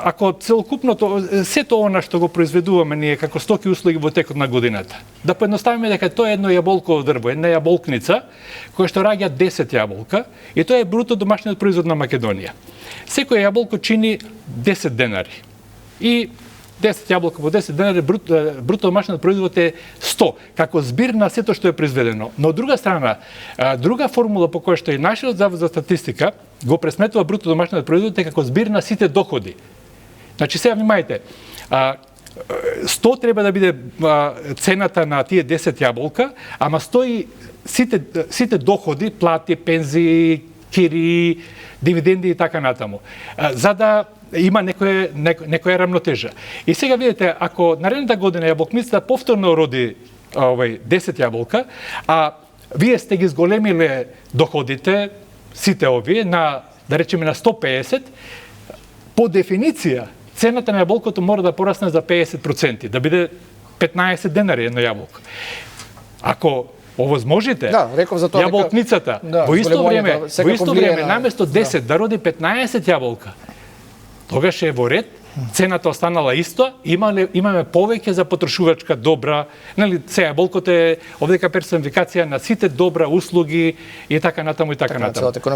ако целокупното сето она што го произведуваме ние како стоки и услуги во текот на годината, да поедноставиме дека тоа е едно јаболково дрво, една јаболкница која што раѓа 10 јаболка и тоа е бруто домашниот производ на Македонија. Секој јаболко чини 10 денари. И 10 јаболка по 10 денари, бруто домашниот производ е 100, како збир на сето што е произведено. Но од друга страна, друга формула по која што и нашиот завод за статистика го пресметува бруто домашниот производ е како збир на сите доходи. Значи, сега внимајте, 100 треба да биде цената на тие 10 јаболка, ама стои сите доходи, плати, пензии, кири, дивиденди и така натаму. За да има некоја рамнотежа. И сега видите, ако наредната година јаболкницата повторно роди 10 јаболка, а вие сте ги зголемиле доходите, сите овие, да речеме на 150, по дефиниција, цената на јаболкото мора да порасне за 50%, да биде 15 денари едно јаболко. Ако овозможите, јаболкницата во исто време наместо 10 да роди 15 јаболка, тогаш е во ред, цената останала исто, имаме повеќе за потрошувачка добра, нели, сега јаболкото е овдека персонификација на сите добра услуги и така натаму и така натаму.